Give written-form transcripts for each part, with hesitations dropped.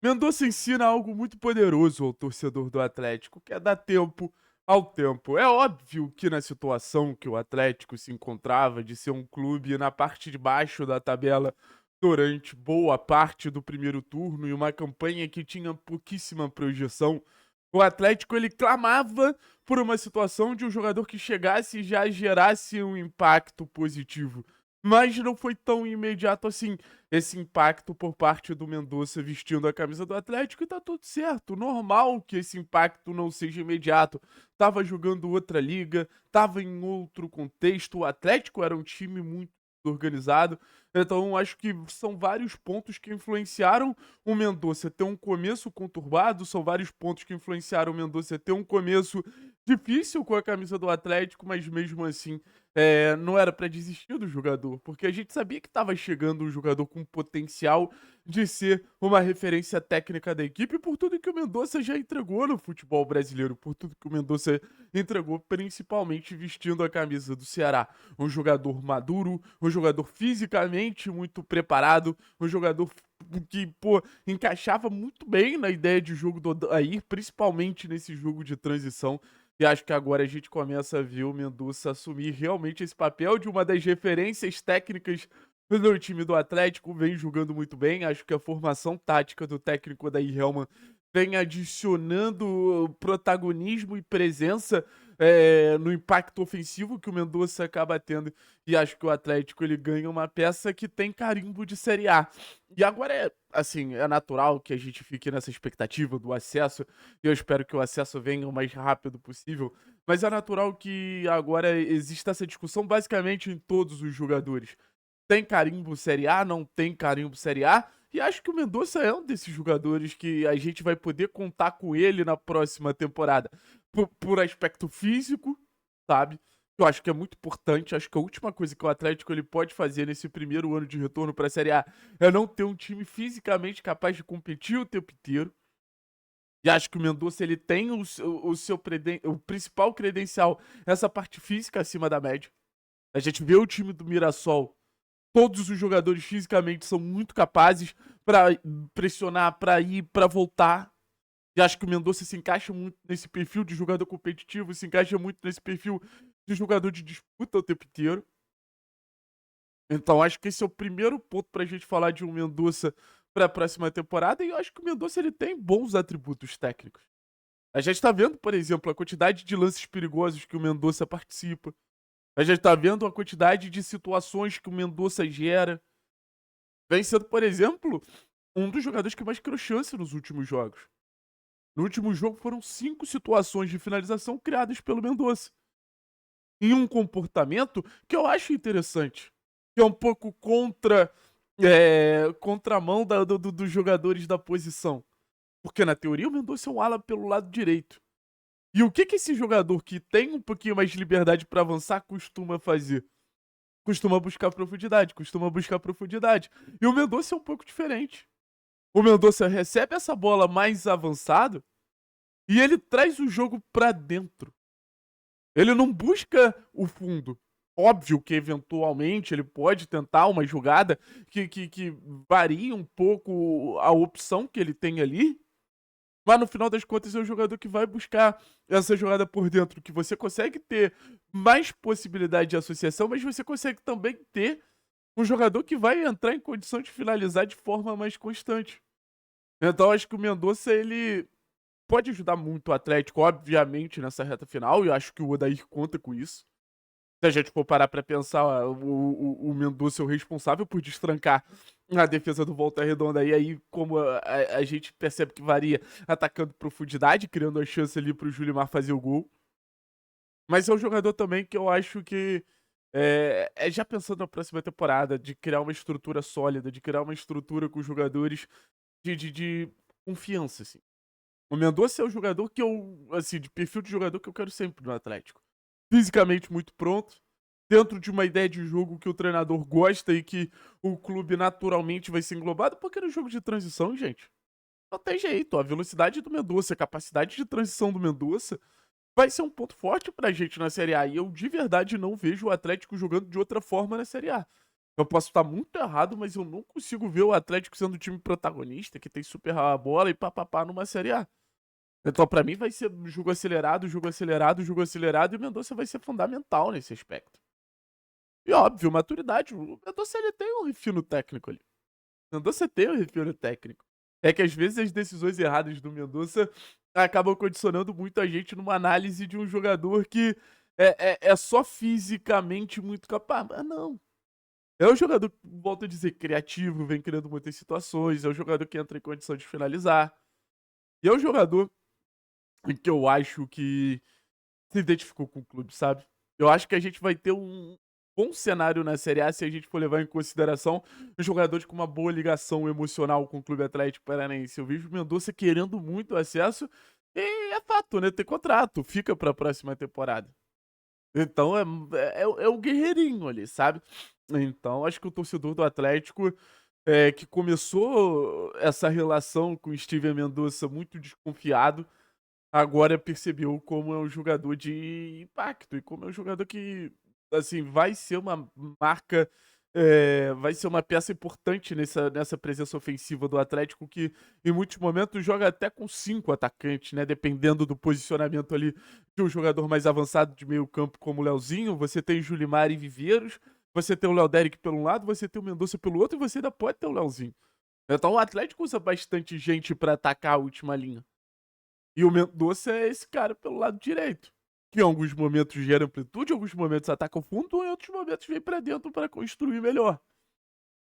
Mendonça ensina algo muito poderoso ao torcedor do Atlético, que é dar tempo ao tempo. É óbvio que na situação que o Atlético se encontrava, de ser um clube na parte de baixo da tabela durante boa parte do primeiro turno e uma campanha que tinha pouquíssima projeção, o Atlético ele clamava por uma situação de um jogador que chegasse e já gerasse um impacto positivo. Mas não foi tão imediato assim esse impacto por parte do Mendonça vestindo a camisa do Atlético e tá tudo certo. Normal que esse impacto não seja imediato. Tava jogando outra liga, tava em outro contexto. O Atlético era um time muito organizado. Então, acho que são vários pontos que influenciaram o Mendonça ter um começo conturbado, são vários pontos que influenciaram o Mendonça ter um começo difícil com a camisa do Atlético, mas mesmo assim não era para desistir do jogador, porque a gente sabia que estava chegando um jogador com potencial de ser uma referência técnica da equipe por tudo que o Mendonça já entregou no futebol brasileiro, por tudo que o Mendonça entregou, principalmente vestindo a camisa do Ceará. Um jogador maduro, um jogador fisicamente muito preparado, um jogador que, pô, encaixava muito bem na ideia de jogo do Odair, principalmente nesse jogo de transição. E acho que agora a gente começa a ver o Mendonça assumir realmente esse papel de uma das referências técnicas do time do Atlético, vem jogando muito bem. Acho que a formação tática do técnico Odair Hellmann vem adicionando protagonismo e presença no impacto ofensivo que o Mendonça acaba tendo. E acho que o Atlético ele ganha uma peça que tem carimbo de Série A. E agora é natural que a gente fique nessa expectativa do acesso. E eu espero que o acesso venha o mais rápido possível. Mas é natural que agora exista essa discussão basicamente em todos os jogadores. Tem carimbo Série A, não tem carimbo Série A. E acho que o Mendonça é um desses jogadores que a gente vai poder contar com ele na próxima temporada. Por aspecto físico, sabe? Eu acho que é muito importante. Acho que a última coisa que o Atlético ele pode fazer nesse primeiro ano de retorno para a Série A é não ter um time fisicamente capaz de competir o tempo inteiro. E acho que o Mendonça ele tem o principal credencial, essa parte física acima da média. A gente vê o time do Mirassol, todos os jogadores fisicamente são muito capazes para pressionar, para ir, para voltar. E acho que o Mendonça se encaixa muito nesse perfil de jogador competitivo, se encaixa muito nesse perfil de jogador de disputa o tempo inteiro. Então acho que esse é o primeiro ponto pra gente falar de um Mendonça para a próxima temporada. E eu acho que o Mendonça ele tem bons atributos técnicos. A gente tá vendo, por exemplo, a quantidade de lances perigosos que o Mendonça participa. A gente tá vendo a quantidade de situações que o Mendonça gera. Vem sendo, por exemplo, um dos jogadores que mais criou chance nos últimos jogos. No último jogo foram 5 situações de finalização criadas pelo Mendonça. Em um comportamento que eu acho interessante. Que é um pouco contramão dos jogadores da posição. Porque na teoria o Mendonça é um ala pelo lado direito. E o que esse jogador que tem um pouquinho mais de liberdade para avançar costuma fazer? Costuma buscar profundidade, costuma buscar profundidade. E o Mendonça é um pouco diferente. O Mendonça recebe essa bola mais avançado e ele traz o jogo pra dentro. Ele não busca o fundo. Óbvio que eventualmente ele pode tentar uma jogada que varia um pouco a opção que ele tem ali, mas no final das contas é o jogador que vai buscar essa jogada por dentro, que você consegue ter mais possibilidade de associação, mas você consegue também ter um jogador que vai entrar em condição de finalizar de forma mais constante. Então acho que o Mendonça ele pode ajudar muito o Atlético, obviamente, nessa reta final, e eu acho que o Odair conta com isso. Se a gente for parar pra pensar, o Mendonça é o responsável por destrancar a defesa do Volta Redonda, e aí, como a gente percebe que varia atacando profundidade, criando a chance ali pro Julimar fazer o gol. Mas é um jogador também que eu acho que, já pensando na próxima temporada, de criar uma estrutura sólida, de criar uma estrutura com jogadores de confiança, assim. O Mendonça é o jogador que eu, assim, de perfil de jogador que eu quero sempre no Atlético. Fisicamente muito pronto, dentro de uma ideia de jogo que o treinador gosta e que o clube naturalmente vai ser englobado, porque no jogo de transição, gente, não tem jeito. A velocidade do Mendonça, a capacidade de transição do Mendonça vai ser um ponto forte pra gente na Série A. E eu de verdade não vejo o Atlético jogando de outra forma na Série A. Eu posso estar muito errado, mas eu não consigo ver o Atlético sendo o time protagonista, que tem super a bola e papapá numa Série A. Então, pra mim, vai ser jogo acelerado, jogo acelerado, jogo acelerado, e o Mendonça vai ser fundamental nesse aspecto. E óbvio, maturidade. O Mendonça ele tem um refino técnico ali. O Mendonça tem um refino técnico. É que às vezes as decisões erradas do Mendonça acabam condicionando muito a gente numa análise de um jogador que é só fisicamente muito capaz. Mas não. É um jogador, volto a dizer, criativo, vem criando muitas situações, é um jogador que entra em condição de finalizar. E é um jogador que eu acho que se identificou com o clube, sabe? Eu acho que a gente vai ter um bom cenário na Série A se a gente for levar em consideração os jogadores com uma boa ligação emocional com o Clube Atlético Paranaense. Eu vejo o Mendonça querendo muito acesso e é fato, né? Tem contrato, fica para a próxima temporada. Então é o guerreirinho ali, sabe? Então acho que o torcedor do Atlético, que começou essa relação com o Steven Mendonça muito desconfiado, agora percebeu como é um jogador de impacto e como é um jogador que, assim, vai ser uma marca, vai ser uma peça importante nessa presença ofensiva do Atlético, que em muitos momentos joga até com 5 atacantes, né? Dependendo do posicionamento ali de um jogador mais avançado de meio campo como o Leozinho, você tem Julimar e Viveiros, você tem o Léo Derek pelo um lado, você tem o Mendonça pelo outro e você ainda pode ter o Leozinho. Então o Atlético usa bastante gente para atacar a última linha. E o Mendonça é esse cara pelo lado direito. Que em alguns momentos gera amplitude, em alguns momentos ataca o fundo, em outros momentos vem pra dentro para construir melhor.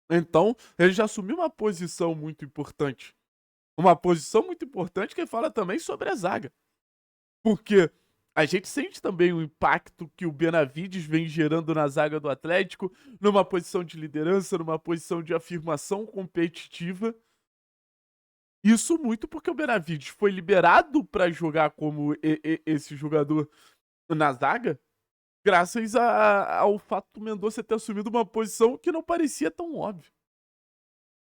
Então, ele já assumiu uma posição muito importante. Uma posição muito importante que fala também sobre a zaga. Porque a gente sente também o impacto que o Benavides vem gerando na zaga do Atlético, numa posição de liderança, numa posição de afirmação competitiva. Isso muito porque o Benavides foi liberado para jogar como esse jogador na zaga, graças ao fato do Mendonça ter assumido uma posição que não parecia tão óbvia.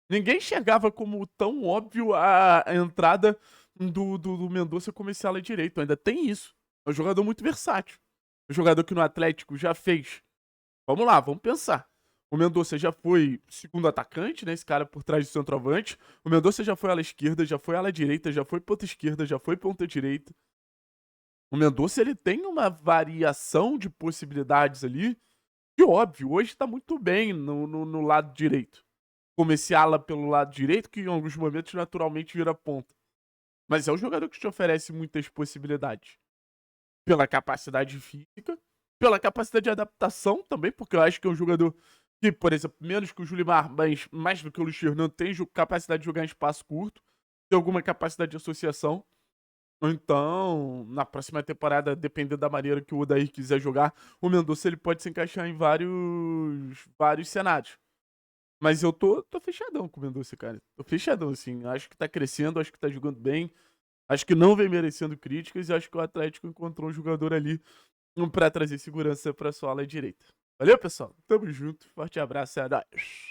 Ninguém enxergava como tão óbvio a entrada do Mendonça como esse ala direito. Ainda tem isso. É um jogador muito versátil. Um jogador que no Atlético já fez. Vamos lá, vamos pensar. O Mendonça já foi segundo atacante, né? Esse cara por trás do centroavante. O Mendonça já foi ala esquerda, já foi ala direita, já foi ponta esquerda, já foi ponta direita. O Mendonça, ele tem uma variação de possibilidades ali. E óbvio, hoje tá muito bem no lado direito. Como esse ala pelo lado direito, que em alguns momentos naturalmente vira ponta. Mas é um jogador que te oferece muitas possibilidades. Pela capacidade física, pela capacidade de adaptação também, porque eu acho que é um jogador que, por exemplo, menos que o Julimar, mas mais do que o Luiz Fernando, tem capacidade de jogar em espaço curto, tem alguma capacidade de associação. Então, na próxima temporada, dependendo da maneira que o Odair quiser jogar, o Mendonça ele pode se encaixar em vários cenários. Mas eu tô fechadão com o Mendonça, cara. Tô fechadão, assim. Acho que tá crescendo, acho que tá jogando bem. Acho que não vem merecendo críticas e acho que o Atlético encontrou um jogador ali pra trazer segurança pra sua ala direita. Valeu, pessoal. Tamo junto. Forte abraço. É nóis.